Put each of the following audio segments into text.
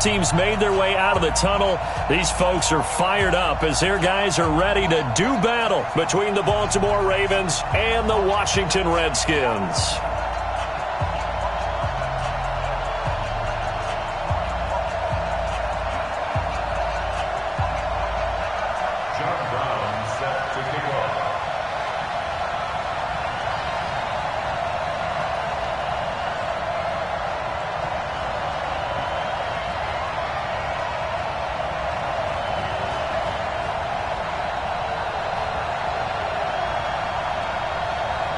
Teams made their way out of the tunnel. These folks are fired up as their guys are ready to do battle between the Baltimore Ravens and the Washington Redskins.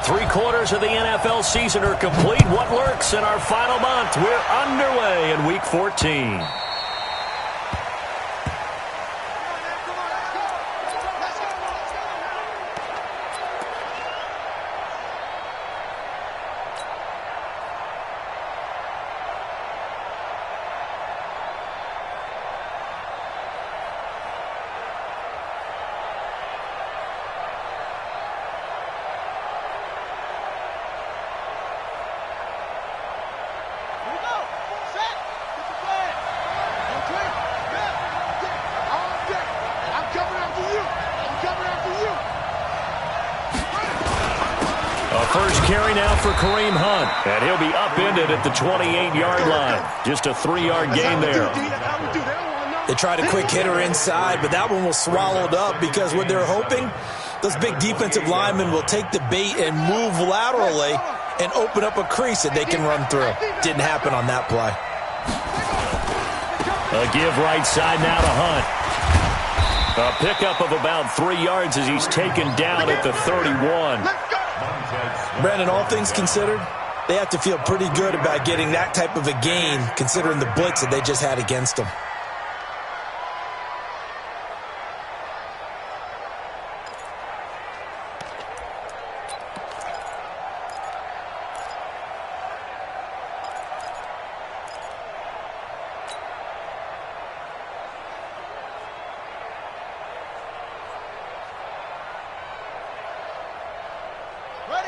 Three-quarters of the NFL season are complete. What lurks in our final month? We're underway in Week 14. First carry now for Kareem Hunt, and he'll be upended at the 28-yard line. Just a 3-yard gain there. They tried a quick hitter inside, but that one was swallowed up because what they're hoping, those big defensive linemen will take the bait and move laterally and open up a crease that they can run through. Didn't happen on that play. A give right side now to Hunt. A pickup of about 3 yards as he's taken down at the 31. Brandon, all things considered, they have to feel pretty good about getting that type of a gain considering the blitz that they just had against them.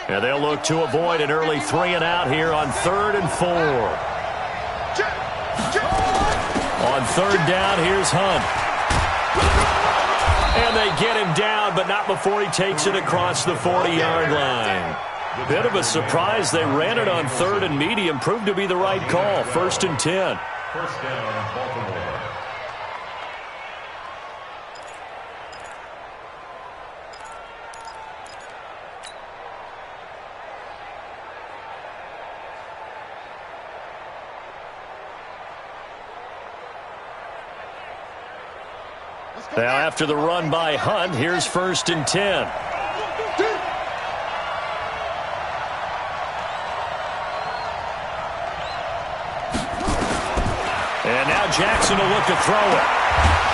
And they'll look to avoid an early 3-and-out here on 3rd and 4. On 3rd down, here's Hunt. And they get him down, but not before he takes it across the 40-yard line. Bit of a surprise. They ran it on 3rd and medium. Proved to be the right call. 1st and 10. First down, Baltimore. Now after the run by Hunt, here's 1st and 10. And now Jackson will look to throw it.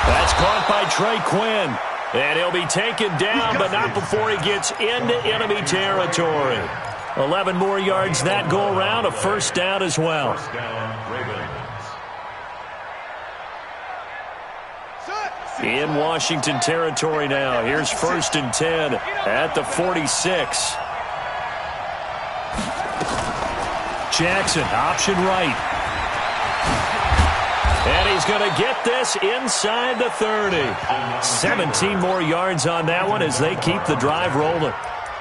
That's caught by Trey Quinn. And he'll be taken down, but not before he gets into enemy territory. 11 more yards that go around, a 1st down as well. First down, Ravens. In Washington territory now. Here's 1st and 10 at the 46. Jackson, option right. And he's going to get this inside the 30. 17 more yards on that one as they keep the drive rolling.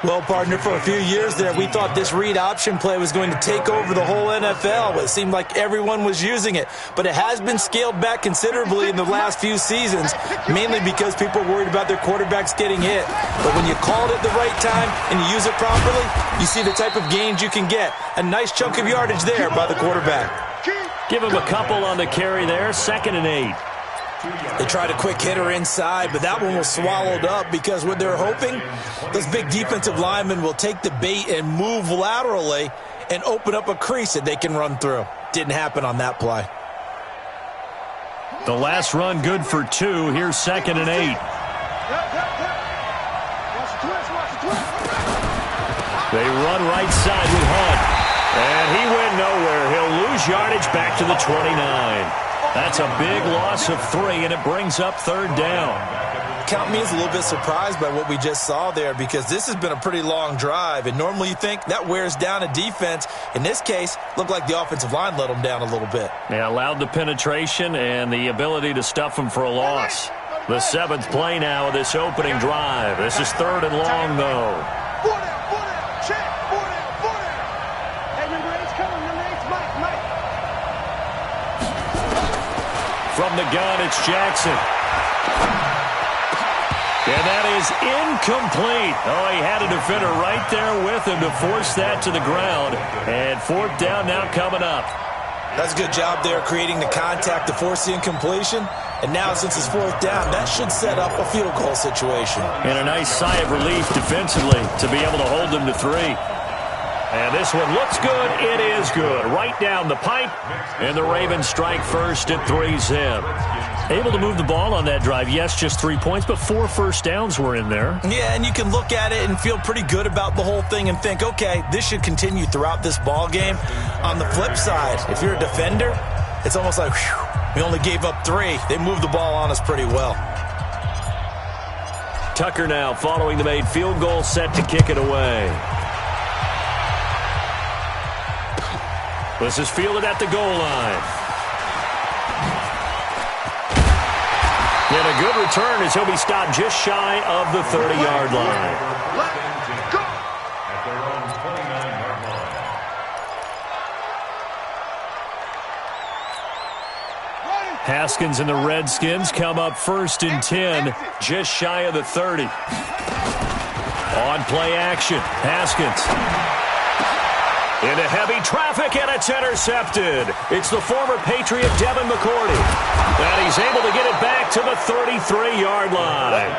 Well, partner, for a few years there, we thought this read option play was going to take over the whole NFL. It seemed like everyone was using it. But it has been scaled back considerably in the last few seasons, mainly because people are worried about their quarterbacks getting hit. But when you call it at the right time and you use it properly, you see the type of gains you can get. A nice chunk of yardage there by the quarterback. Give him a couple on the carry there, 2nd and 8. They tried a quick hitter inside, but that one was swallowed up because what they're hoping, those big defensive linemen will take the bait and move laterally and open up a crease that they can run through. Didn't happen on that play. The last run good for 2. Here's 2nd and 8. They run right side with Hunt. And he went nowhere. He'll lose yardage back to the 29. That's a big loss of 3, and it brings up 3rd down. count me as a little bit surprised by what we just saw there, because this has been a pretty long drive, and normally you think that wears down a defense. In this case, looked like the offensive line let them down a little bit. Yeah, allowed the penetration and the ability to stuff them for a loss. The 7th play now of this opening drive. This is 3rd and long, though. From the gun, it's Jackson. And that is incomplete. Oh, he had a defender right there with him to force that to the ground. And 4th down now coming up. That's a good job there, creating the contact to force the incompletion. And now, since it's 4th down, that should set up a field goal situation. And a nice sigh of relief defensively to be able to hold them to 3. And this one looks good. It is good. Right down the pipe. And the Ravens strike first at 3-zip. Able to move the ball on that drive. Yes, just 3 points, but 4 first downs were in there. Yeah, and you can look at it and feel pretty good about the whole thing and think, okay, this should continue throughout this ball game. On the flip side, if you're a defender, it's almost like, whew, we only gave up 3. They moved the ball on us pretty well. Tucker now following the made field goal, set to kick it away. This is fielded at the goal line. And a good return as he'll be stopped just shy of the 30-yard line. At their own 29-yard line. Haskins and the Redskins come up 1st and 10, just shy of the 30. On play action, Haskins into heavy traffic, and it's intercepted. It's the former Patriot Devin McCourty. And he's able to get it back to the 33-yard line.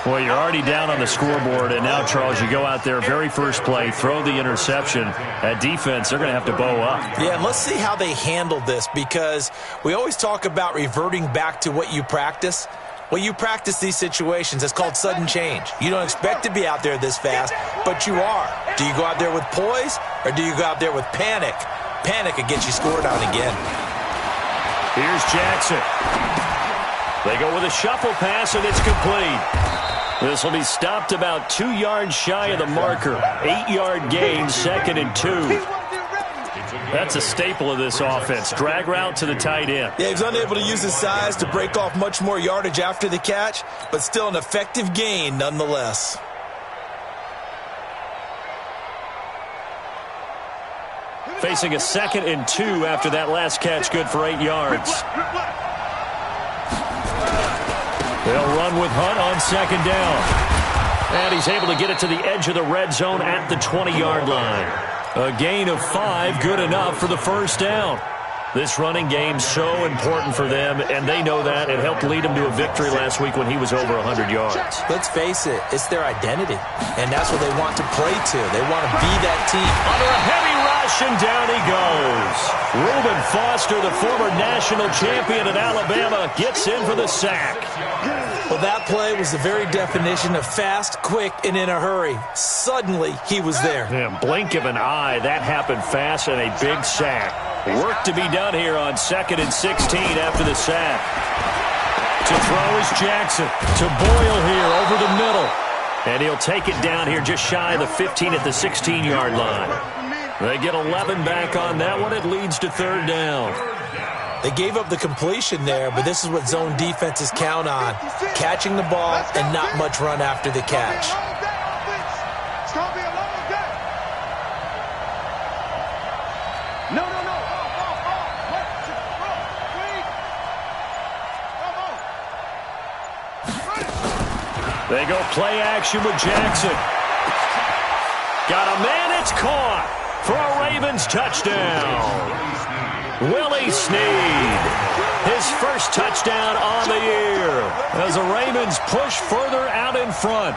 Well, you're already down on the scoreboard, and now, Charles, you go out there, very first play, throw the interception. At defense, they're going to have to bow up. Yeah, and let's see how they handle this, because we always talk about reverting back to what you practice. Well, you practice these situations. It's called sudden change. You don't expect to be out there this fast, but you are. Do you go out there with poise, or do you go out there with panic? Panic could get you scored on again. Here's Jackson. They go with a shuffle pass, and it's complete. This will be stopped about 2 yards shy of the marker. 8-yard gain, 2nd and 2. That's a staple of this offense. Drag route to the tight end. Yeah, he's unable to use his size to break off much more yardage after the catch, but still an effective gain nonetheless. Facing a 2nd and 2 after that last catch, good for 8 yards. They'll run with Hunt on 2nd down. And he's able to get it to the edge of the red zone at the 20-yard line. A gain of 5, good enough for the 1st down. This running game's so important for them, and they know that. It helped lead them to a victory last week when he was over 100 yards. Let's face it, it's their identity, and that's what they want to play to. They want to be that team. Under a heavy rush, and down he goes. Reuben Foster, the former national champion at Alabama, gets in for the sack. Well, that play was the very definition of fast, quick, and in a hurry. Suddenly, he was there. Yeah, blink of an eye, that happened fast, and a big sack. Work to be done here on 2nd and 16 after the sack. To throw is Jackson. To Boyle here over the middle. And he'll take it down here just shy of the 15 at the 16-yard line. They get 11 back on that one. It leads to 3rd down. They gave up the completion there, but this is what zone defenses count on. Catching the ball and not much run after the catch. They go play action with Jackson. Got a man, it's caught for a Ravens touchdown. Willie Snead, his first touchdown on the year as the Ravens push further out in front.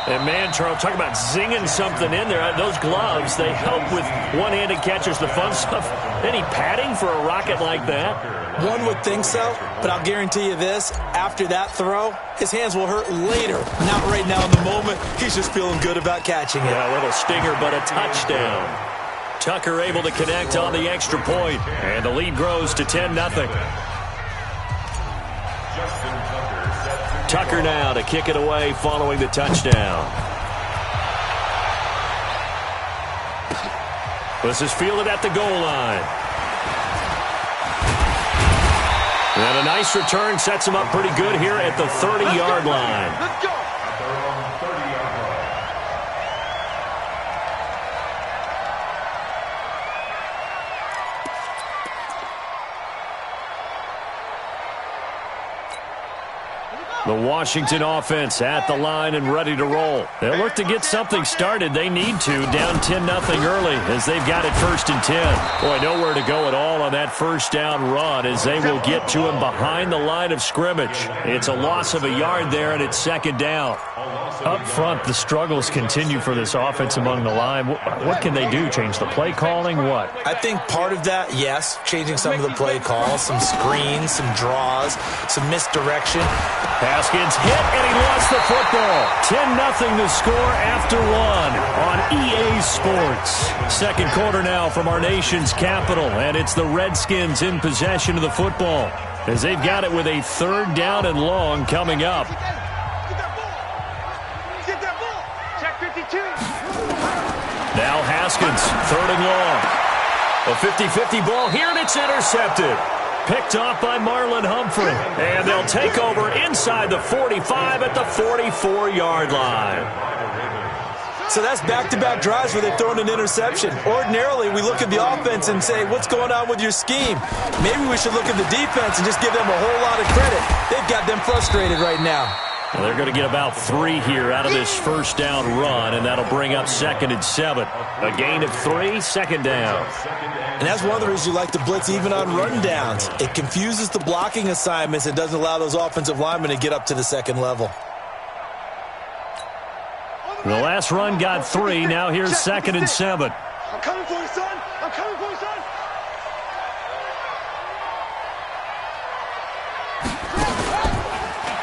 And man, Charles, talk about zinging something in there. Those gloves, they help with one-handed catches, the fun stuff. Any padding for a rocket like that? One would think so, but I'll guarantee you this. After that throw, his hands will hurt later. Not right now in the moment. He's just feeling good about catching it. Yeah, a little stinger, but a touchdown. Tucker able to connect on the extra point, and the lead grows to 10-0. Justin Tucker set to Tucker now to kick it away following the touchdown. This is fielded at the goal line. And a nice return sets him up pretty good here at the 30-yard line. Let's go. At their own 30-yard line. The Washington offense at the line and ready to roll. They'll look to get something started. They need to, down 10-0 early as they've got it 1st and 10. Boy, nowhere to go at all on that first down run as they will get to him behind the line of scrimmage. It's a loss of a yard there, and it's 2nd down. Up front, the struggles continue for this offense among the line. What can they do? Change the play calling? What? I think part of that, yes, changing some of the play calls, some screens, some draws, some misdirection. Haskins hit, and he lost the football. 10-0 the score after 1 on EA Sports. Second quarter now from our nation's capital, and it's the Redskins in possession of the football as they've got it with a 3rd down and long coming up. Now Haskins, 3rd and long. A 50-50 ball here, and it's intercepted. Picked off by Marlon Humphrey. And they'll take over inside the 45 at the 44-yard line. So that's back-to-back drives where they've thrown an interception. Ordinarily, we look at the offense and say, what's going on with your scheme? Maybe we should look at the defense and just give them a whole lot of credit. They've got them frustrated right now. Well, they're going to get about 3 here out of this first down run, and that'll bring up 2nd and 7. A gain of 3, 2nd down. And that's one of the reasons you like to blitz even on rundowns. It confuses the blocking assignments and doesn't allow those offensive linemen to get up to the 2nd level. The last run got 3. Now here's 2nd and 7. I'm coming for you, son. I'm coming for you, son.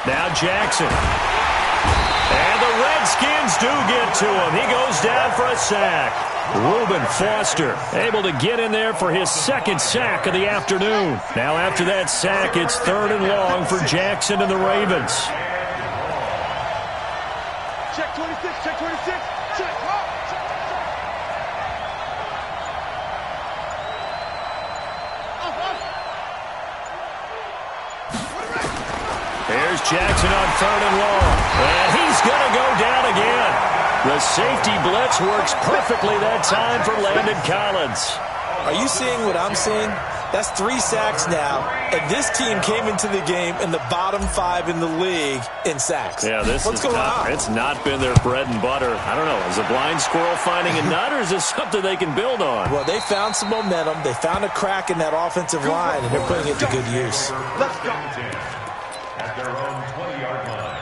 Now Jackson. And the Redskins do get to him. He goes down for a sack. Reuben Foster able to get in there for his 2nd sack of the afternoon. Now after that sack, it's 3rd and long for Jackson and the Ravens. Check 26, check 26, check. Here's Jackson on 3rd and long. And he's going to go down again. The safety blitz works perfectly that time for Landon Collins. Are you seeing what I'm seeing? That's 3 sacks now, and this team came into the game in the bottom 5 in the league in sacks. Yeah, What's going on? It's not been their bread and butter. I don't know. Is a blind squirrel finding a nut, or is this something they can build on? Well, they found some momentum. They found a crack in that offensive line, and they're putting it to good use. Let's go. At their own 20-yard line.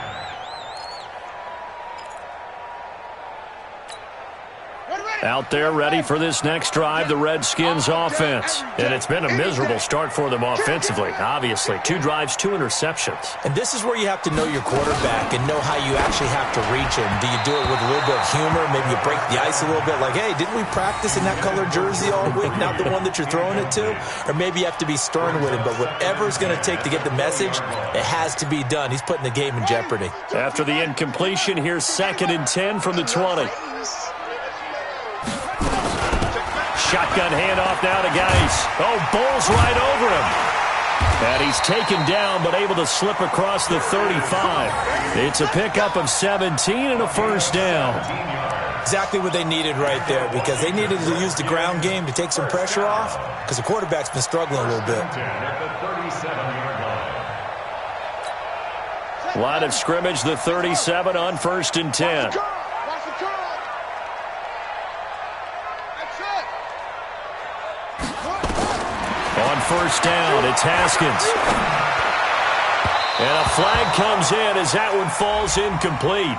Out there ready for this next drive, the Redskins offense. And it's been a miserable start for them offensively, obviously. 2 drives, 2 interceptions. And this is where you have to know your quarterback and know how you actually have to reach him. Do you do it with a little bit of humor? Maybe you break the ice a little bit like, hey, didn't we practice in that colored jersey all week? Not the one that you're throwing it to? Or maybe you have to be stern with him. But whatever it's going to take to get the message, it has to be done. He's putting the game in jeopardy. After the incompletion, here's 2nd and 10 from the 20. Shotgun handoff now to Geis. Oh, bowls right over him. And he's taken down, but able to slip across the 35. It's a pickup of 17 and a 1st down. Exactly what they needed right there, because they needed to use the ground game to take some pressure off, because the quarterback's been struggling a little bit. Line of scrimmage, the 37 on 1st and 10. On 1st down, it's Haskins. And a flag comes in as that one falls incomplete.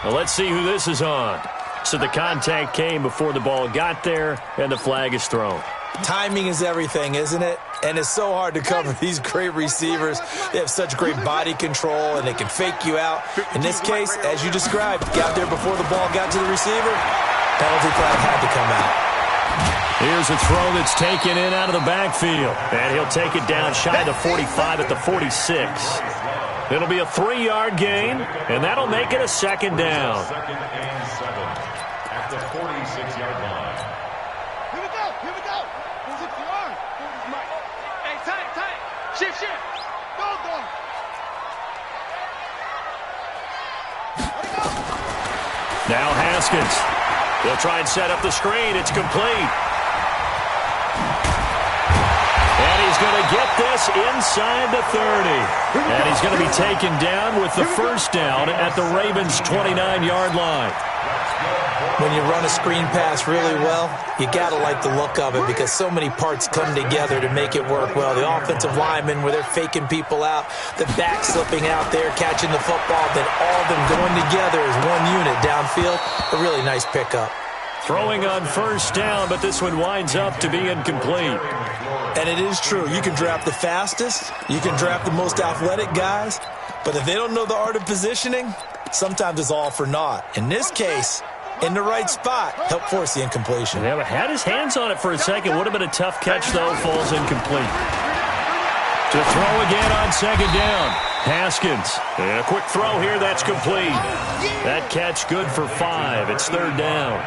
Well, let's see who this is on. So the contact came before the ball got there, and the flag is thrown. Timing is everything, isn't it? And it's so hard to cover these great receivers. They have such great body control, and they can fake you out. In this case, as you described, got there before the ball got to the receiver. Penalty flag had to come out. Here's a throw that's taken in out of the backfield. And he'll take it down shy of the 45 at the 46. It'll be a 3-yard gain, and that'll make it a second down. Second and 7 at the 46-yard line. Here we go. Here we go. 46-yard. Hey, tight. Shift. Go. Now Haskins. He'll try and set up the screen. It's complete. And he's going to get this inside the 30. And he's going to be taken down with the first down at the Ravens' 29-yard line. When you run a screen pass really well, you got to like the look of it because so many parts come together to make it work well. The offensive linemen, where they're faking people out, the back slipping out there, catching the football, then all of them going together as one unit downfield. A really nice pickup. Throwing on first down, but this one winds up to be incomplete. And it is true. You can draft the fastest. You can draft the most athletic guys. But if they don't know the art of positioning, sometimes it's all for naught. In this case, in the right spot, help force the incompletion. Yeah, had his hands on it for a second. Would have been a tough catch, though. Falls incomplete. To throw again on second down. Haskins. And a quick throw here. That's complete. That catch good for 5. It's third down.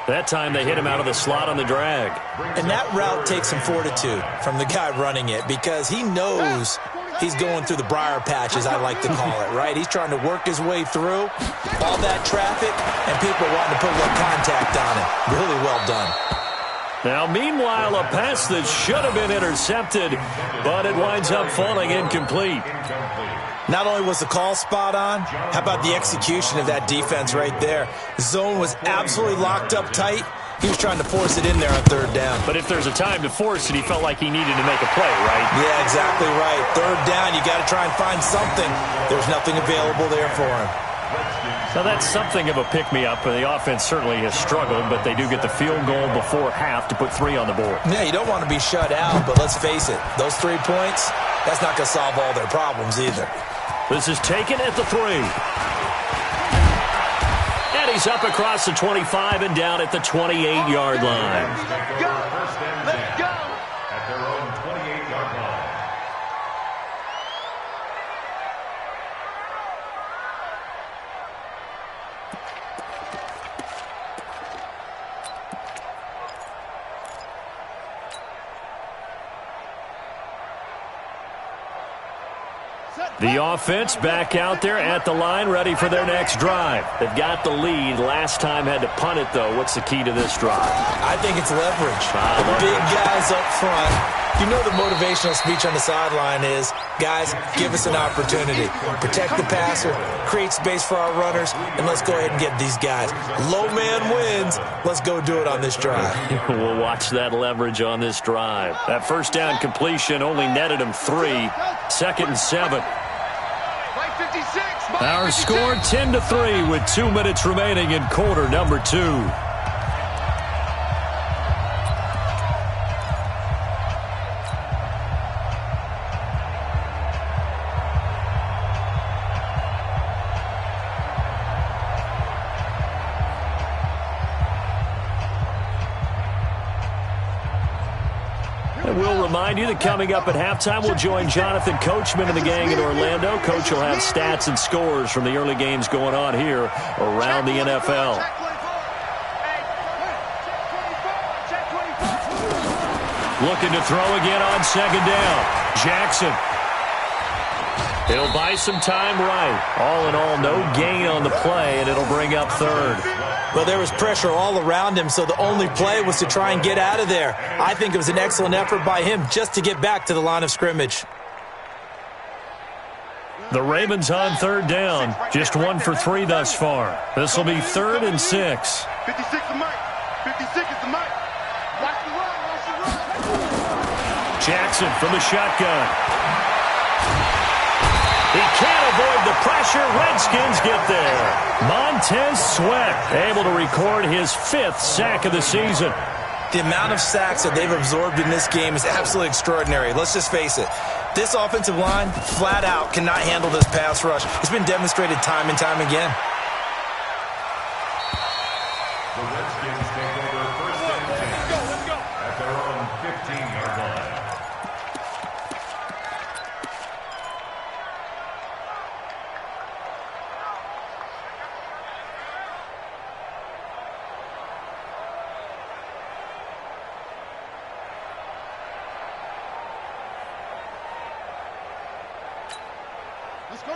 That time they hit him out of the slot on the drag. And that route takes some fortitude from the guy running it because he knows he's going through the briar patch, as I like to call it, right? He's trying to work his way through all that traffic and people wanting to put a little contact on it. Really well done. Now, meanwhile, a pass that should have been intercepted, but it winds up falling incomplete. Not only was the call spot on, how about the execution of that defense right there? Zone was absolutely locked up tight. He was trying to force it in there on third down. But if there's a time to force it, he felt like he needed to make a play, right? Yeah, exactly right. Third down, you got to try and find something. There's nothing available there for him. Now, that's something of a pick-me-up. The offense certainly has struggled, but they do get the field goal before half to put 3 on the board. Yeah, you don't want to be shut out, but let's face it, those 3 points, that's not going to solve all their problems either. This is taken at the 3. And he's up across the 25 and down at the 28-yard line. Let's go. At their own 28-yard line. The offense back out there at the line, ready for their next drive. They've got the lead. Last time had to punt it, though. What's the key to this drive? I think it's leverage. The big guys up front. You know the motivational speech on the sideline is, guys, give us an opportunity. Protect the passer, create space for our runners, and let's go ahead and get these guys. Low man wins. Let's go do it on this drive. We'll watch that leverage on this drive. That first down completion only netted him 3. Second and 7. Our score 10-3 with 2 minutes remaining in quarter number 2. And we'll remind you that coming up at halftime, we'll join Jonathan Coachman and the gang in Orlando. Coach will have stats and scores from the early games going on here around the NFL. Looking to throw again on second down. Jackson. He'll buy some time right. All in all, no gain on the play, and it'll bring up third. Well, there was pressure all around him, so the only play was to try and get out of there. I think it was an excellent effort by him just to get back to the line of scrimmage. The Ravens on third down. Just 1 for 3 thus far. This will be 3rd and 6. 56 is Mike. 56 is the Mike. Watch the run. Watch the run. Jackson from the shotgun. He can't avoid the pressure. Redskins get there. Montez Sweat able to record his 5th sack of the season. The amount of sacks that they've absorbed in this game is absolutely extraordinary. Let's just face it. This offensive line, flat out, cannot handle this pass rush. It's been demonstrated time and time again. The Redskins take over first and 10 at their own 15-yard line.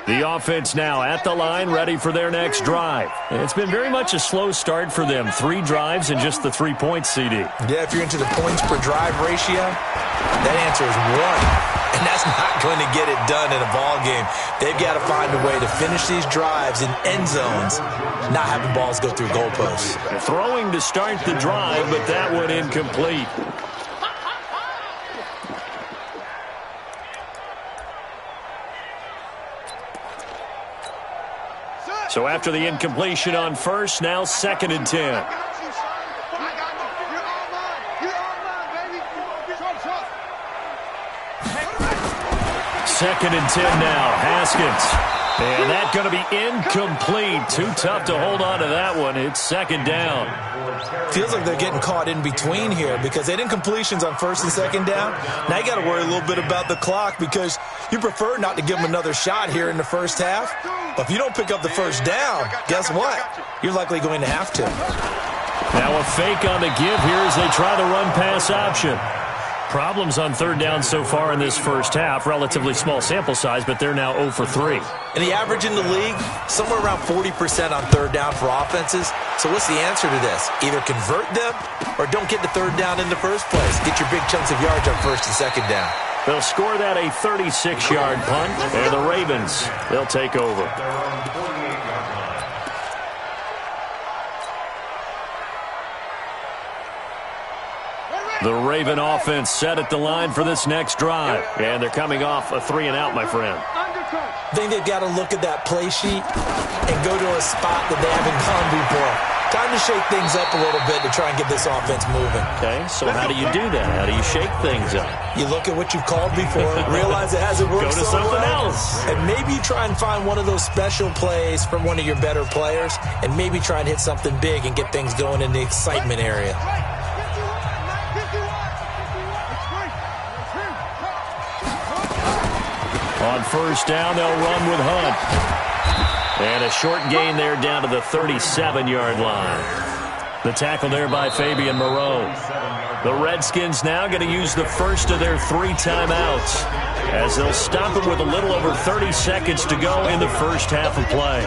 The offense now at the line, ready for their next drive. It's been very much a slow start for them. 3 drives and just the 3 points, CD. Yeah, if you're into the points per drive ratio, that answer is 1. And that's not going to get it done in a ball game. They've got to find a way to finish these drives in end zones, not having balls go through goalposts. Throwing to start the drive, but that one incomplete. So after the incompletion on first, now 2nd and 10. Second and 10 now. Haskins. And that's going to be incomplete. Too tough to hold on to that one. It's 2nd down. Feels like they're getting caught in between here because they did incompletions on 1st and 2nd down. Now you got to worry a little bit about the clock because you prefer not to give them another shot here in the first half. But if you don't pick up the first down, guess what? You're likely going to have to. Now a fake on the give here as they try the run-pass option. Problems on 3rd down so far in this first half. Relatively small sample size, but they're now 0 for 3. And the average in the league, somewhere around 40% on 3rd down for offenses. So what's the answer to this? Either convert them or don't get the 3rd down in the first place. Get your big chunks of yards on 1st and 2nd down. They'll score that a 36-yard punt. And the Ravens, they'll take over. The Raven offense set at the line for this next drive. And they're coming off a 3-and-out, my friend. I think they've got to look at that play sheet and go to a spot that they haven't gone before. Time to shake things up a little bit to try and get this offense moving. Okay, so how do you do that? How do you shake things up? You look at what you've called before, realize it hasn't worked Go to so something well, else. and maybe try and find one of those special plays from one of your better players, and maybe try and hit something big and get things going in the excitement area. On 1st down, they'll run with Hunt. And a short gain there down to the 37-yard line. The tackle there by Fabian Moreau. The Redskins now going to use the first of their 3 timeouts as they'll stop it with a little over 30 seconds to go in the first half of play.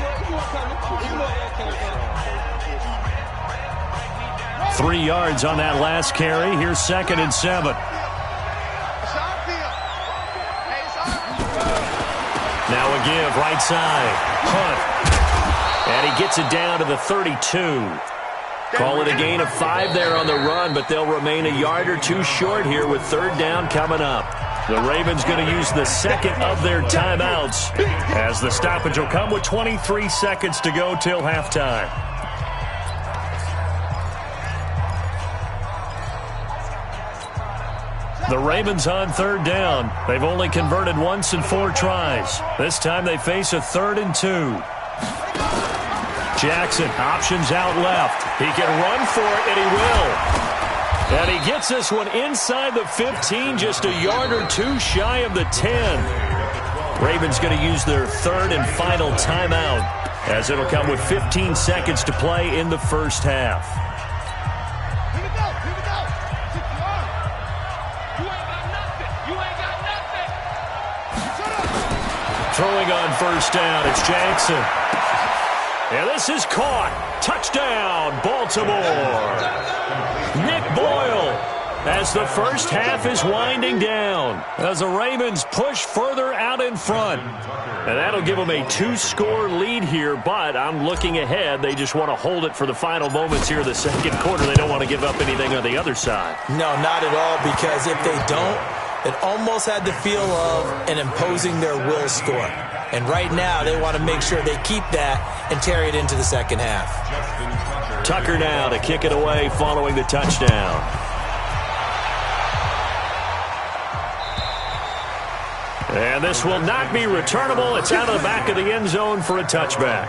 3 yards on that last carry. Here's 2nd and 7. Now a give, right side. Hunt. And he gets it down to the 32. Call it a gain of 5 there on the run, but they'll remain a yard or 2 short here with 3rd down coming up. The Ravens going to use the 2nd of their timeouts as the stoppage will come with 23 seconds to go till halftime. The Ravens on 3rd down. They've only converted once in 4 tries. This time they face a 3rd and 2. Jackson, options out left. He can run for it, and he will. And he gets this one inside the 15, just a yard or 2 shy of the 10. Ravens going to use their 3rd and final timeout as it'll come with 15 seconds to play in the first half. Throwing on 1st down, it's Jackson. And this is caught. Touchdown, Baltimore. Nick Boyle as the first half is winding down as the Ravens push further out in front. And that'll give them a 2-score lead here, but I'm looking ahead. They just want to hold it for the final moments here of the 2nd quarter. They don't want to give up anything on the other side. No, not at all, because if they don't, it almost had the feel of an imposing their will score. And right now, they want to make sure they keep that and carry it into the 2nd half. Tucker now to kick it away following the touchdown. And this will not be returnable. It's out of the back of the end zone for a touchback.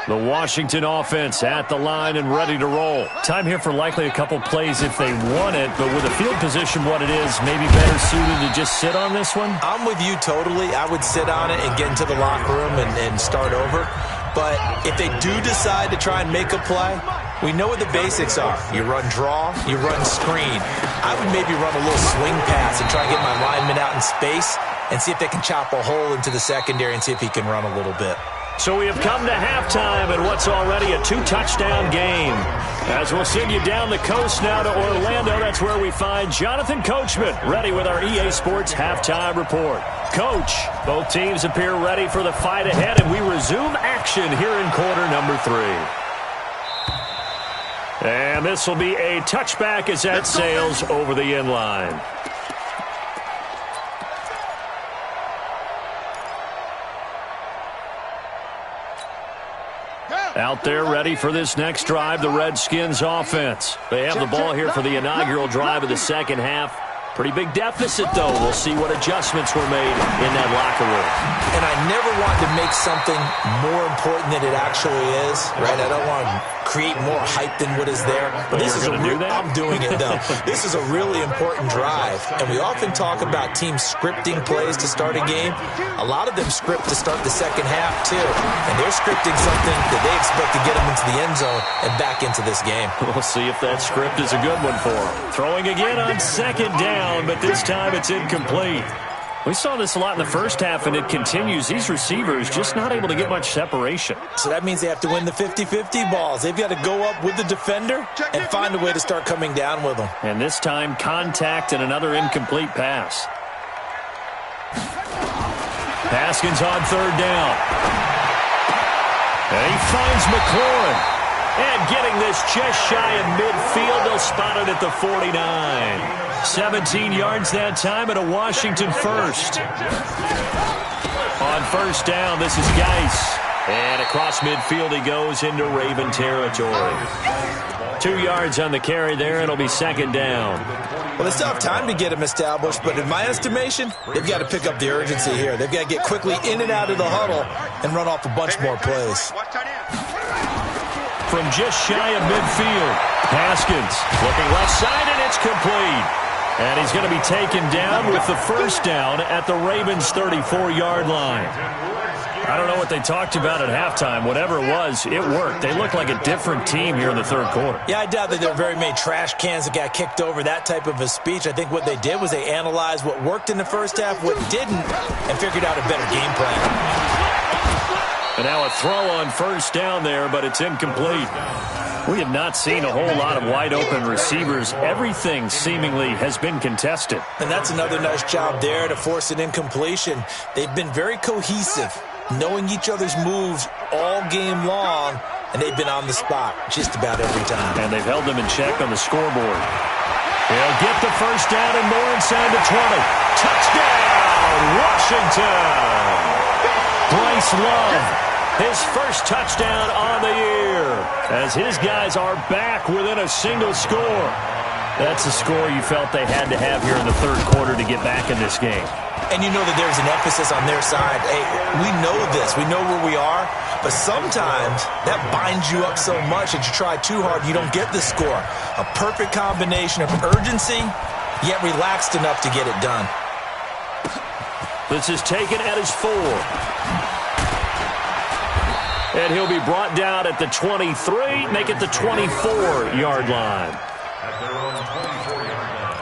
The Washington offense at the line and ready to roll. Time here for likely a couple plays if they want it, but with the field position what it is, maybe better suited to just sit on this one? I'm with you totally. I would sit on it and get into the locker room and start over. But if they do decide to try and make a play, We know what the basics are. You run draw, you run screen. I would maybe run a little swing pass and try and get my lineman out in space and see if they can chop a hole into the secondary and see if he can run a little bit. So we have come to halftime in what's already a 2-touchdown game. As we'll send you down the coast now to Orlando, that's where we find Jonathan Coachman, ready with our EA Sports halftime report. Coach, both teams appear ready for the fight ahead, and we resume action here in quarter number 3. And this will be a touchback as that sails over the end line. Out there ready for this next drive, the Redskins offense. They have the ball here for the inaugural drive of the second half. Pretty big deficit, though. We'll see what adjustments were made in that locker room. And I never want to make something more important than it actually is, right? I don't want to create more hype than what is there. But this is I'm doing it, though. This is a really important drive. And we often talk about teams scripting plays to start a game. A lot of them script to start the second half, too. And they're scripting something that they expect to get them into the end zone and back into this game. We'll see if that script is a good one for them. Throwing again on second down, but this time it's incomplete. We saw this a lot in the first half, and it continues. These receivers just not able to get much separation. So that means they have to win the 50-50 balls. They've got to go up with the defender and find a way to start coming down with them. And this time, contact and another incomplete pass. Haskins on third down. And he finds McLaurin. And getting this just shy of midfield, they'll spot it at the 49. 17 yards that time and a Washington first. On first down, this is Geis. And across midfield he goes into Raven territory. 2 yards on the carry there. It'll be second down. Well, they still have time to get him established, but in my estimation, they've got to pick up the urgency here. They've got to get quickly in and out of the huddle and run off a bunch more plays. From just shy of midfield, Haskins looking left side, and it's complete. And he's going to be taken down with the first down at the Ravens' 34-yard line. I don't know what they talked about at halftime. Whatever it was, it worked. They look like a different team here in the third quarter. Yeah, I doubt that there are very many trash cans that got kicked over, that type of a speech. I think what they did was they analyzed what worked in the first half, what didn't, and figured out a better game plan. And now a throw on first down there, but it's incomplete. We have not seen a whole lot of wide-open receivers. Everything seemingly has been contested. And that's another nice job there to force an incompletion. They've been very cohesive, knowing each other's moves all game long, and they've been on the spot just about every time. And they've held them in check on the scoreboard. They'll get the first down and more inside the 20. Touchdown, Washington! Bryce Love, his first touchdown on the year, as his guys are back within a single score. That's the score you felt they had to have here in the third quarter to get back in this game. And you know that there's an emphasis on their side. Hey, we know this. We know where we are. But sometimes that binds you up so much that you try too hard, you don't get the score. A perfect combination of urgency, yet relaxed enough to get it done. This is taken at his 4. And he'll be brought down at the 23, make it the 24-yard line. At their own 24-yard line.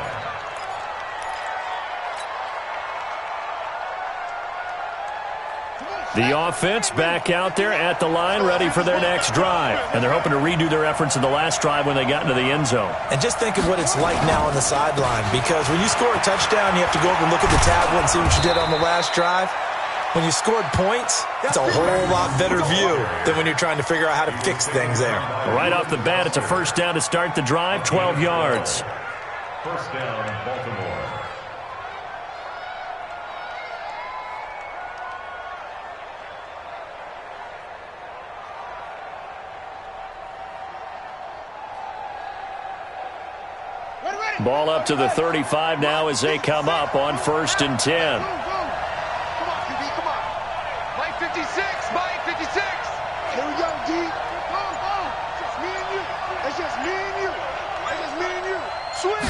The offense back out there at the line, ready for their next drive. And they're hoping to redo their efforts in the last drive when they got into the end zone. And just think of what it's like now on the sideline, because when you score a touchdown, you have to go over and look at the tablet and see what you did on the last drive. When you scored points, it's a whole lot better view than when you're trying to figure out how to fix things there. Right off the bat, it's a first down to start the drive, 12 yards. First down, Baltimore. Ball up to the 35 now as they come up on 1st and 10. Come on, QB, come on. Mike 56, Mike 56. Here we go, D. Go. Just me and you. It's just me and you. It's just me and you. Swing.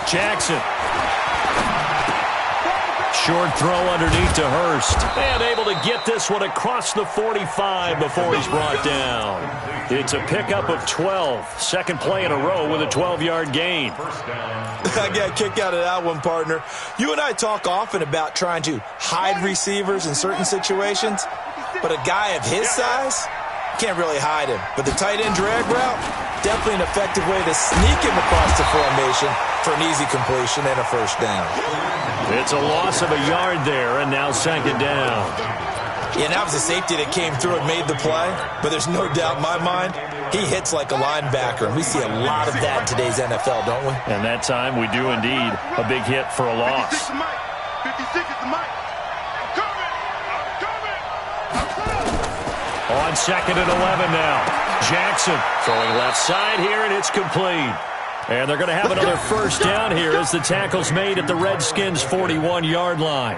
Jackson. Short throw underneath to Hurst. And able to get this one across the 45 before he's brought down. It's a pickup of 12. Second play in a row with a 12-yard gain. I got a kick out of that one, partner. You and I talk often about trying to hide receivers in certain situations, but a guy of his size can't really hide him. But the tight end drag route, definitely an effective way to sneak him across the formation for an easy completion and a first down. It's a loss of a yard there, and now second down. Yeah, and that was a safety that came through and made the play, but there's no doubt in my mind, he hits like a linebacker, and we see a lot of that in today's NFL, don't we? And that time we do indeed a big hit for a loss. 56 is Mike. 56 is the Mike. I'm coming. On second and 11 now. Jackson throwing left side here, and it's complete. And they're going to have another first down here as the tackle's made at the Redskins' 41-yard line.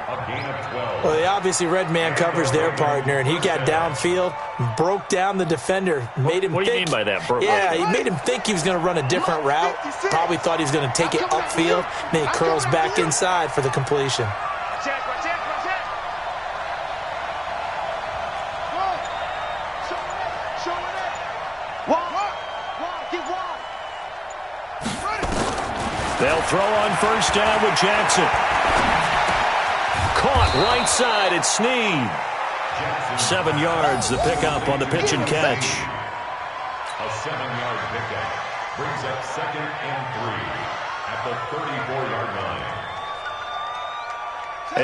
Well, they obviously red man covers their partner, and he got downfield, broke down the defender, made him What do you think. mean by that, Bert? Yeah, he made him think he was going to run a different route. Probably thought he was going to take it upfield. Then he curls back inside for the completion. They'll throw on first down with Jackson. Caught right side at Snead. 7 yards, the pickup on the pitch and catch. A 7-yard pickup brings up 2nd and 3 at the 34-yard line.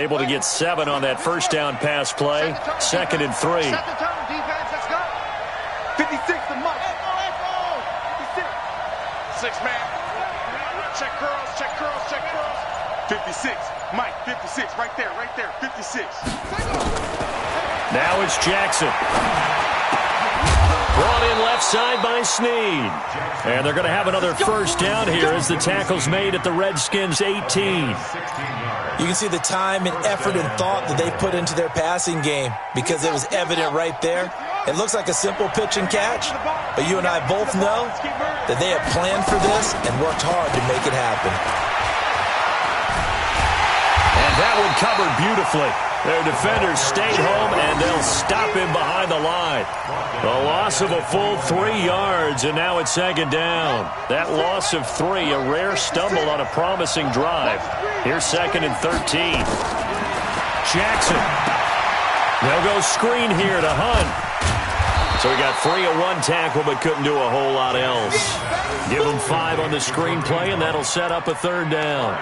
Able to get 7 on that first down pass play. 2nd and 3. Set the tone, defense. Let's go. 56 to Mike. 56. 6 man. Check curls, check curls, check curls. 56. Mike, 56. Right there, 56. Now it's Jackson. Brought in left side by Snead. And they're going to have another first down here as the tackle's made at the Redskins' 18. You can see the time and effort and thought that they put into their passing game because it was evident right there. It looks like a simple pitch and catch, but you and I both know that they have planned for this and worked hard to make it happen. And that one covered beautifully. Their defenders stayed home, and they'll stop him behind the line. A loss of a full 3 yards, and now it's second down. That loss of 3, a rare stumble on a promising drive. Here's 2nd and 13. Jackson. They'll go screen here to Hunt. So he got free of 1 tackle, but couldn't do a whole lot else. Give him 5 on the screen play, and that'll set up a third down.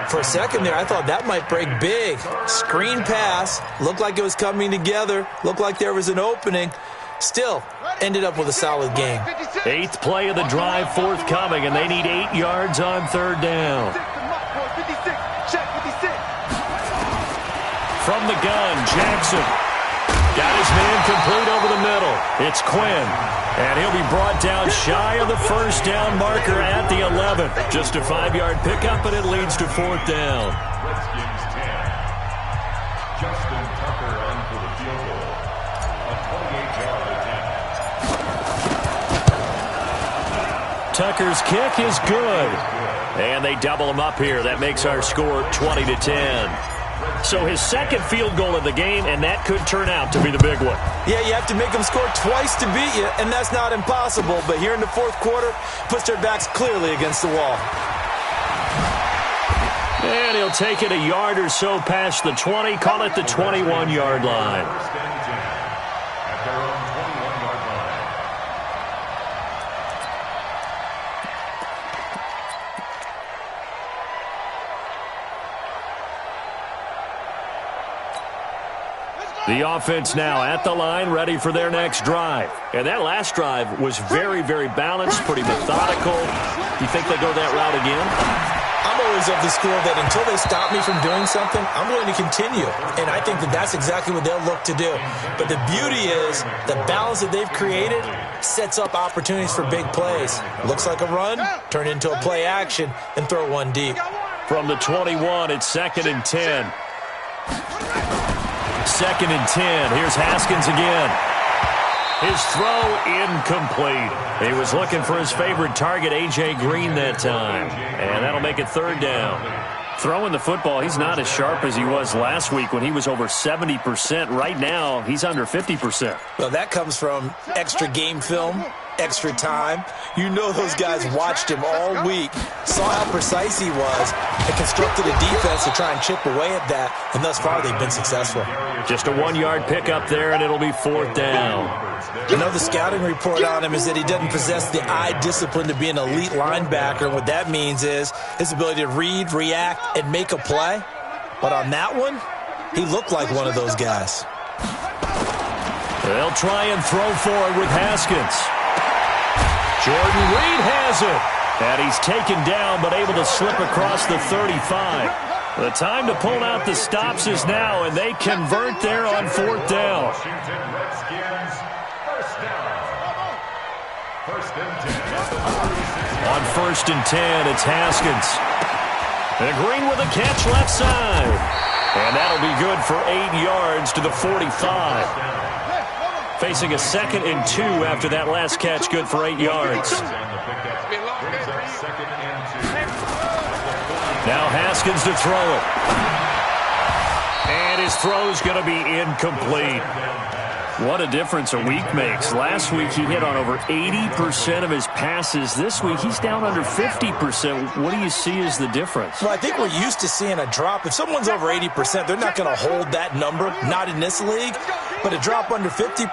For a second there, I thought that might break big. Screen pass, looked like it was coming together, looked like there was an opening. Still, ended up with a solid game. 8th play of the drive forthcoming, and they need 8 yards on third down. From the gun, Jackson. Got his man complete over the middle. It's Quinn. And he'll be brought down shy of the first down marker at the 11. Just a 5-yard pickup, and it leads to fourth down. Redskins 10. Justin Tucker on for the field goal. A 28-yard attempt. Tucker's kick is good. And they double him up here. That makes our score 20-10. So his second field goal of the game, and that could turn out to be the big one. Yeah, you have to make them score twice to beat you, and that's not impossible. But here in the fourth quarter, puts their backs clearly against the wall. And he'll take it a yard or so past the 20, call it the 21-yard line. First and 10 at their own 21-yard line. The offense now at the line, ready for their next drive. And that last drive was very, very balanced, pretty methodical. You think they go that route again? I'm always of the school that until they stop me from doing something, I'm going to continue. And I think that that's exactly what they'll look to do. But the beauty is the balance that they've created sets up opportunities for big plays. Looks like a run, turn into a play action, and throw one deep. From the 21, it's 2nd and 10. 2nd and 10. Here's Haskins again. His throw incomplete. He was looking for his favorite target, A.J. Green, that time. And that'll make it third down. Throwing the football, he's not as sharp as he was last week when he was over 70%. Right now, he's under 50%. Well, that comes from extra game film, extra time. You know those guys watched him all week, saw how precise he was, and constructed a defense to try and chip away at that, and thus far they've been successful. Just a 1-yard pickup there, and it'll be 4th down. You know, the scouting report on him is that he doesn't possess the eye discipline to be an elite linebacker. What that means is his ability to read, react, and make a play. But on that one, he looked like one of those guys. They'll try and throw forward with Haskins. Jordan Reed has it. And he's taken down but able to slip across the 35. The time to pull out the stops is now, and they convert there on 4th down. On 1st and 10, it's Haskins. And Green with a catch left side. And that'll be good for 8 yards to the 45. Facing a 2nd and 2 after that last catch, good for 8 yards. Now Haskins to throw it. And his throw's going to be incomplete. What a difference a week makes. Last week he hit on over 80% of his passes. This week he's down under 50%. What do you see as the difference? Well, I think we're used to seeing a drop. If someone's over 80%, they're not going to hold that number, not in this league. But a drop under 50%,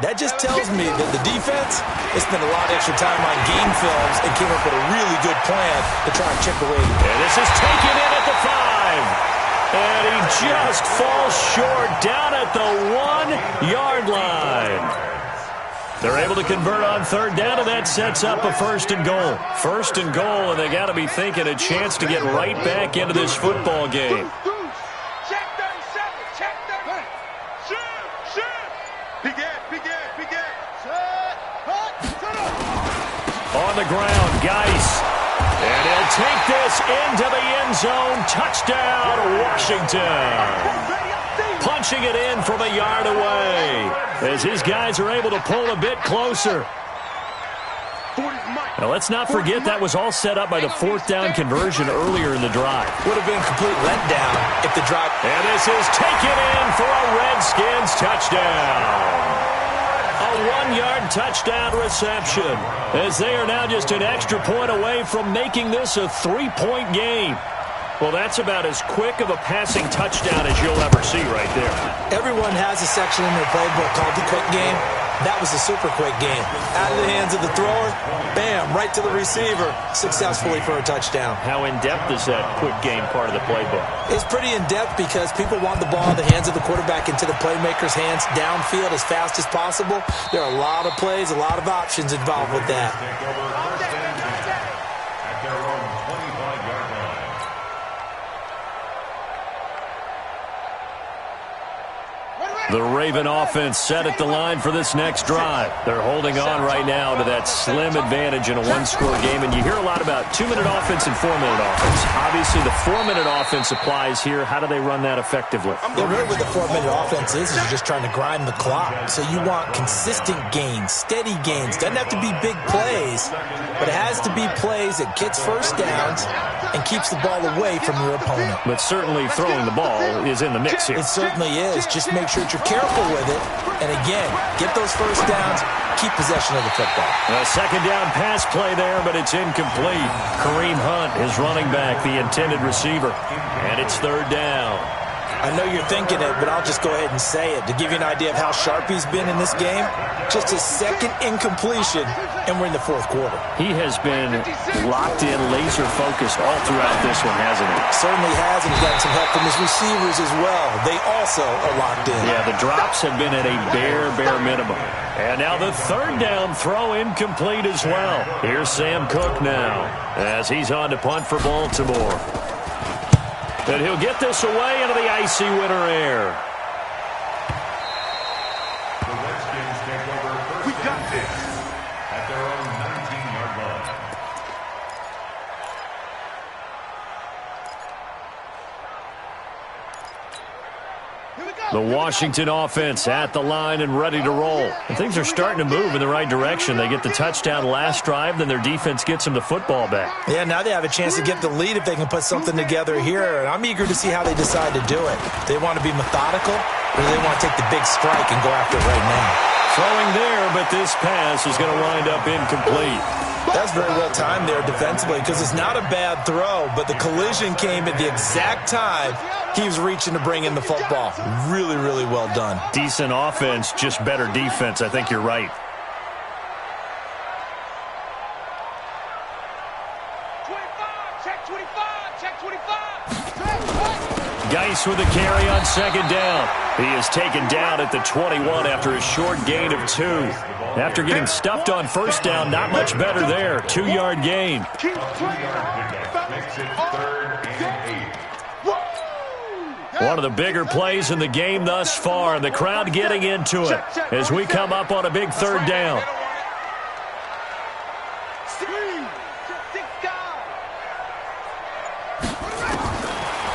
that just tells me that the defense has spent a lot of extra time on game films and came up with a really good plan to try and chip away. And this is taken in at the 5. And he just falls short down at the 1-yard line. They're able to convert on 3rd down, and that sets up a 1st and goal. 1st and goal, and they got to be thinking a chance to get right back into this football game. Check 37, check 30. Shoot. Big Ed. On the ground, Geis. And he'll take this into the end zone. Touchdown, Washington. Punching it in from a yard away as his guys are able to pull a bit closer. Now, let's not forget that was all set up by the 4th down conversion earlier in the drive. Would have been a complete letdown if the drive... And this is taken in for a Redskins touchdown. A 1-yard touchdown reception as they are now just an extra point away from making this a 3-point game. Well, that's about as quick of a passing touchdown as you'll ever see right there. Everyone has a section in their playbook called the quick game. That was a super quick game. Out of the hands of the thrower, bam, right to the receiver, successfully for a touchdown. How in-depth is that quick game part of the playbook? It's pretty in-depth because people want the ball in the hands of the quarterback into the playmaker's hands downfield as fast as possible. There are a lot of plays, a lot of options involved with that. The Raven offense set at the line for this next drive. They're holding on right now to that slim advantage in a 1-score game. And you hear a lot about 2-minute offense and 4-minute offense. Obviously, the 4-minute offense applies here. How do they run that effectively? Yeah, really what the 4-minute offense is you're just trying to grind the clock. So you want consistent gains, steady gains. Doesn't have to be big plays, but it has to be plays that gets first downs and keeps the ball away from your opponent. But certainly throwing the ball is in the mix here. It certainly is. Just make sure that you're careful with it. And again, get those first downs, keep possession of the football. A 2nd down pass play there, but it's incomplete. Kareem Hunt is running back, the intended receiver. And it's 3rd down. I know you're thinking it, but I'll just go ahead and say it. To give you an idea of how sharp he's been in this game, just his 2nd incompletion, and we're in the 4th quarter. He has been locked in, laser-focused all throughout this one, hasn't he? Certainly has, and he's gotten some help from his receivers as well. They also are locked in. Yeah, the drops have been at a bare minimum. And now the 3rd down throw incomplete as well. Here's Sam Cook now as he's on to punt for Baltimore. And he'll get this away into the icy winter air. The Redskins take over first. We got this. At their own 19-yard line. The Washington offense at the line and ready to roll. And things are starting to move in the right direction. They get the touchdown last drive, then their defense gets them the football back. Yeah, now they have a chance to get the lead if they can put something together here. And I'm eager to see how they decide to do it. They want to be methodical, or do they want to take the big strike and go after it right now? Throwing there, but this pass is going to wind up incomplete. That's very well timed there defensively because it's not a bad throw, but the collision came at the exact time he was reaching to bring in the football. Really, really well done. Decent offense, just better defense. I think you're right. 25, check 25, check 25. Geis with the carry on second down. He is taken down at the 21 after a short gain of 2. After getting stuffed on first down, not much better there. 2-yard gain. Keep playing. Makes it 3rd and 8. One of the bigger plays in the game thus far. The crowd getting into it as we come up on a big 3rd down.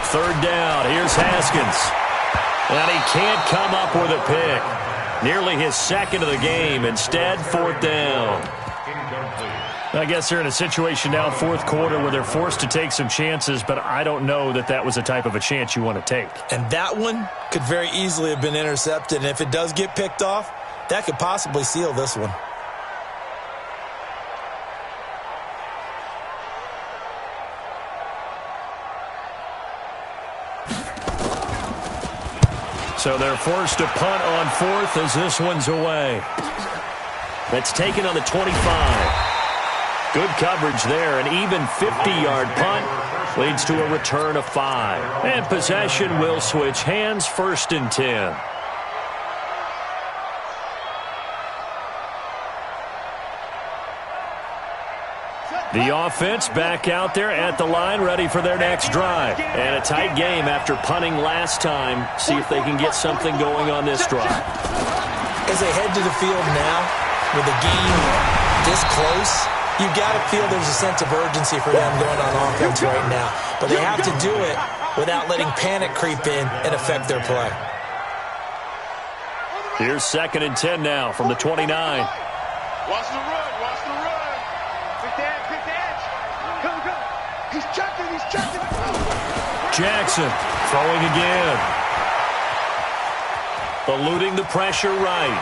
Third down. Here's Haskins. And he can't come up with a pick. Nearly his second of the game. Instead, 4th down. I guess they're in a situation now, 4th quarter, where they're forced to take some chances, but I don't know that that was the type of a chance you want to take. And that one could very easily have been intercepted. And if it does get picked off, that could possibly seal this one. So they're forced to punt on 4th as this one's away. That's taken on the 25. Good coverage there. An even 50-yard punt leads to a return of 5. And possession will switch hands, 1st and 10. The offense back out there at the line, ready for their next drive. And a tight game after punting last time. See if they can get something going on this drive. As they head to the field now, with the game this close, you got to feel there's a sense of urgency for them going on offense right now. But they have to do it without letting panic creep in and affect their play. Here's 2nd and 10 now from the 29. Watch the run, watch the run. Pick the edge. Come. He's checking. Jackson throwing again. Eluding the pressure right.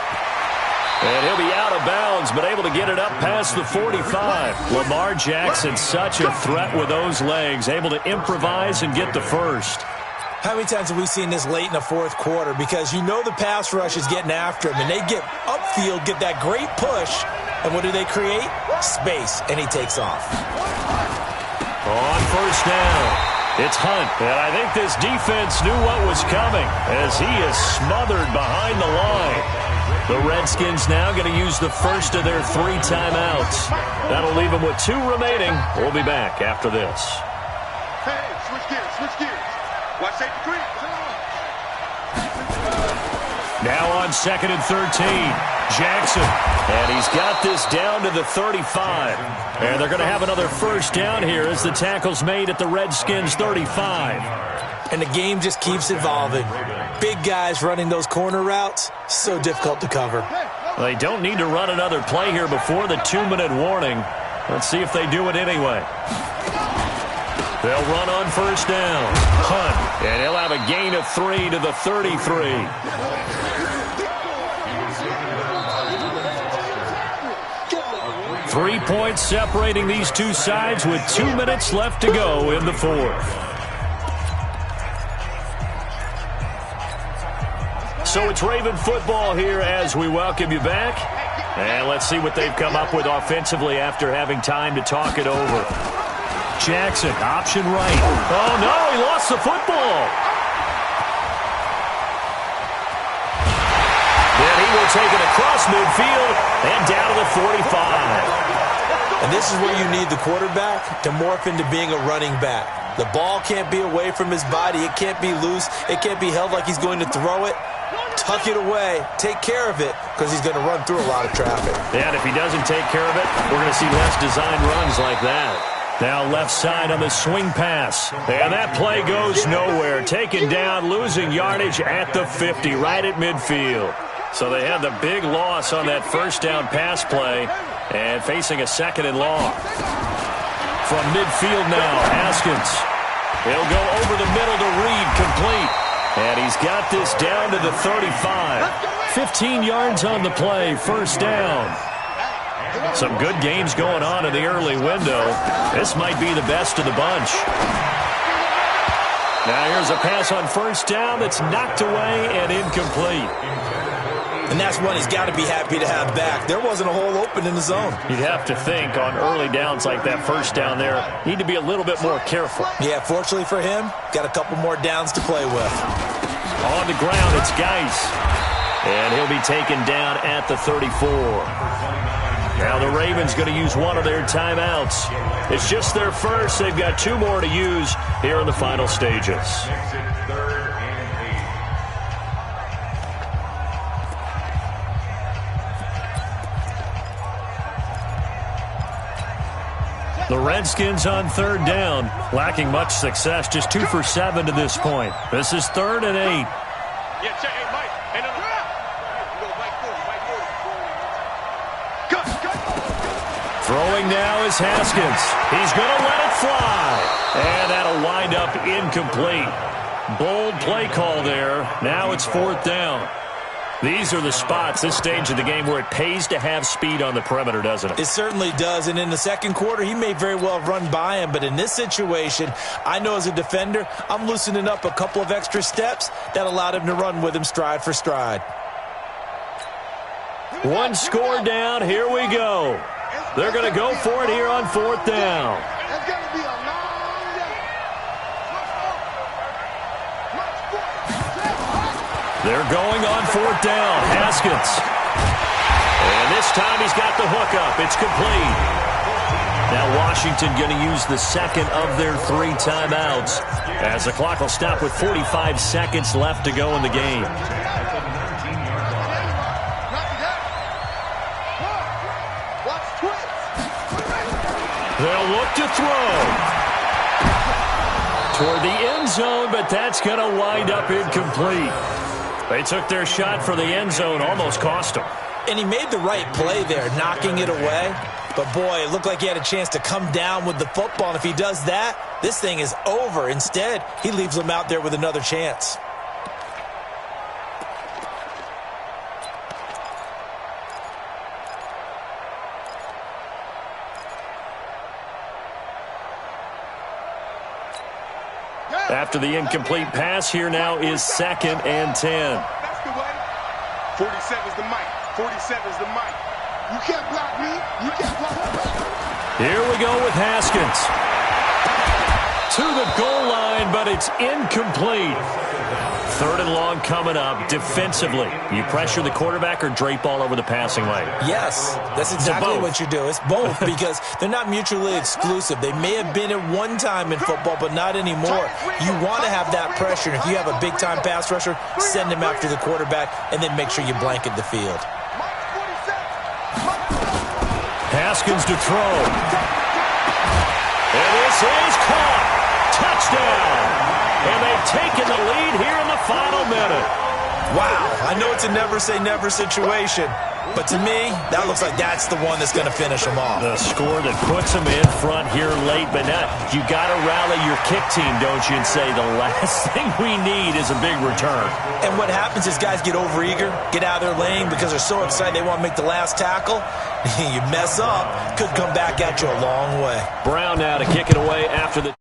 And he'll be out of bounds, but able to get it up past the 45. Lamar Jackson, such a threat with those legs, able to improvise and get the first. How many times have we seen this late in the 4th quarter? Because you know the pass rush is getting after him, and they get upfield, get that great push, and what do they create? Space, and he takes off. On first down, it's Hunt, and I think this defense knew what was coming as he is smothered behind the line. The Redskins now going to use the first of their 3 timeouts. That'll leave them with 2 remaining. We'll be back after this. Hey, switch gears. Watch safety creep. Now on 2nd and 13, Jackson. And he's got this down to the 35. And they're going to have another first down here as the tackle's made at the Redskins 35. And the game just keeps evolving. Big guys running those corner routes, so difficult to cover. They don't need to run another play here before the 2-minute warning. Let's see if they do it anyway. They'll run on first down. Hunt. And he'll have a gain of 3 to the 33. 3 points separating these two sides with 2 minutes left to go in the 4th. So it's Raven football here as we welcome you back. And let's see what they've come up with offensively after having time to talk it over. Jackson, option right. Oh, no, he lost the football. Then he will take it across midfield and down to the 45. And this is where you need the quarterback to morph into being a running back. The ball can't be away from his body. It can't be loose. It can't be held like he's going to throw it. Tuck it away. Take care of it because he's going to run through a lot of traffic. Yeah, and if he doesn't take care of it, we're going to see less design runs like that. Now left side on the swing pass. And that play goes nowhere. Taken down, losing yardage at the 50, right at midfield. So they had the big loss on that first down pass play and facing a second and long. From midfield now, Haskins. He'll go over the middle to Reed, complete. And he's got this down to the 35. 15 yards on the play, first down. Some good games going on in the early window. This might be the best of the bunch. Now here's a pass on first down that's knocked away and incomplete. And that's one he's got to be happy to have back. There wasn't a hole open in the zone. You'd have to think on early downs like that first down there, need to be a little bit more careful. Yeah, fortunately for him, got a couple more downs to play with. On the ground, it's Geis. And he'll be taken down at the 34. Now the Ravens going to use one of their timeouts. It's just their first. They've got 2 more to use here in the final stages. The Redskins on third down, lacking much success, just 2 for 7 to this point. This is 3rd and 8. Throwing now is Haskins. He's going to let it fly. And that'll wind up incomplete. Bold play call there. Now it's 4th down. These are the spots, this stage of the game, where it pays to have speed on the perimeter, doesn't it? It certainly does. And in the second quarter, he may very well run by him. But in this situation, I know as a defender, I'm loosening up a couple of extra steps that allowed him to run with him stride for stride. 1 score down. Here we go. They're going to go for it here on 4th down. It's going to be a long day. They're going on 4th down. Haskins. And this time he's got the hook up. It's complete. Now Washington going to use the second of their 3 timeouts as the clock will stop with 45 seconds left to go in the game. They'll look to throw toward the end zone, but that's going to wind up incomplete. They took their shot for the end zone, almost cost them. And he made the right play there, knocking it away. But, boy, it looked like he had a chance to come down with the football. And if he does that, this thing is over. Instead, he leaves him out there with another chance. After the incomplete pass, here now is 2nd and 10. That's the way. 47's the mic. 47's the mic. You can't block me. You can't block me. Here we go with Haskins. To the goal line, but it's incomplete. 3rd and long coming up. Defensively, you pressure the quarterback or drape all over the passing lane? Yes, that's exactly what you do. It's both because they're not mutually exclusive. They may have been at one time in football, but not anymore. You want to have that pressure. If you have a big-time pass rusher, send him after the quarterback, and then make sure you blanket the field. Haskins to throw. And this is caught. Touchdown. And they've taken the lead here in the final minute. Wow, I know it's a never-say-never situation, but to me, that looks like that's the one that's going to finish them off. The score that puts them in front here late, but now you got to rally your kick team, don't you, and say the last thing we need is a big return. And what happens is guys get overeager, get out of their lane because they're so excited they want to make the last tackle. You mess up, could come back at you a long way. Brown now to kick it away after the...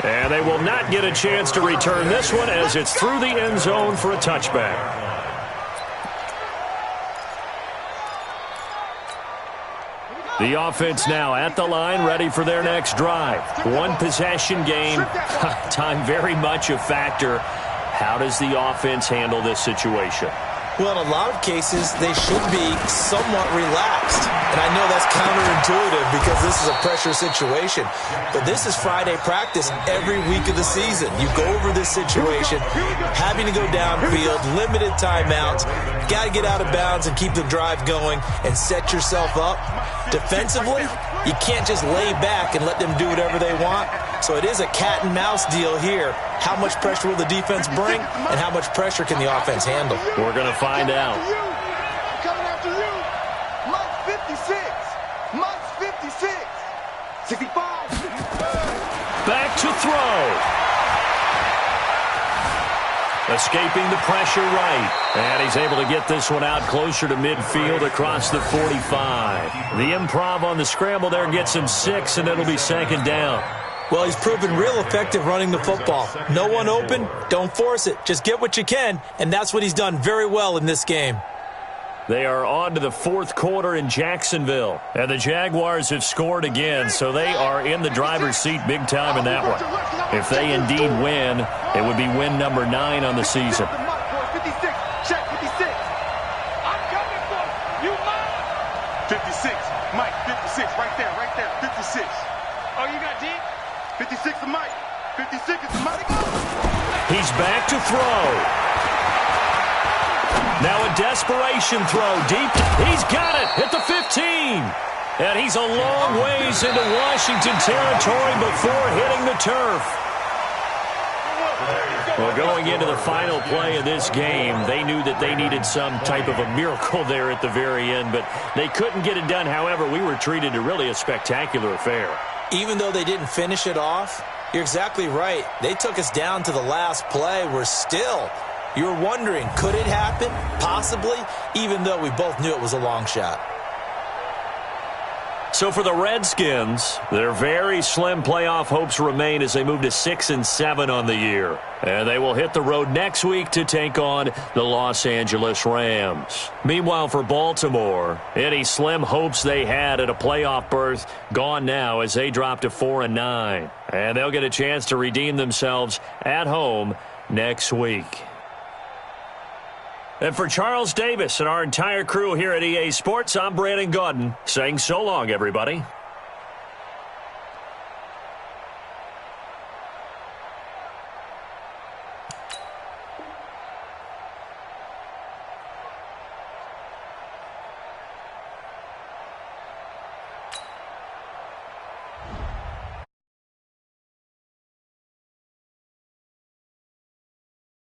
And they will not get a chance to return this one as it's through the end zone for a touchback. The offense now at the line, ready for their next drive. 1 possession game. Time very much a factor. How does the offense handle this situation? Well, in a lot of cases, they should be somewhat relaxed. And I know that's counterintuitive because this is a pressure situation. But this is Friday practice every week of the season. You go over this situation, having to go downfield, limited timeouts, got to get out of bounds and keep the drive going and set yourself up. Defensively, you can't just lay back and let them do whatever they want. So it is a cat and mouse deal here. How much pressure will the defense bring, and how much pressure can the offense handle? We're going to find out. Coming after you. Mike 56. Mike 56. 65. Back to throw. Escaping the pressure right. And he's able to get this one out closer to midfield across the 45. The improv on the scramble there gets him 6, and it'll be second down. Well, he's proven real effective running the football. No one open, don't force it. Just get what you can, and that's what he's done very well in this game. They are on to the fourth quarter in Jacksonville. And the Jaguars have scored again, so they are in the driver's seat big time in that one. If they indeed win, it would be win number 9 on the season. 56. Check 56. I'm coming for you, Mike. 56. Mike 56. Right there. 56. Oh, you got deep? 56 to Mike. 56 is to Mike. He's back to throw. Now a desperation throw deep. He's got it at the 15. And he's a long ways into Washington territory before hitting the turf. Well, going into the final play of this game, they knew that they needed some type of a miracle there at the very end, but they couldn't get it done. However, we were treated to really a spectacular affair. Even though they didn't finish it off, you're exactly right. They took us down to the last play. You're wondering, could it happen? Possibly, even though we both knew it was a long shot. So for the Redskins, their very slim playoff hopes remain as they move to 6-7 on the year. And they will hit the road next week to take on the Los Angeles Rams. Meanwhile, for Baltimore, any slim hopes they had at a playoff berth gone now as they drop to 4-9. And they'll get a chance to redeem themselves at home next week. And for Charles Davis and our entire crew here at EA Sports, I'm Brandon Gaudin saying so long, everybody.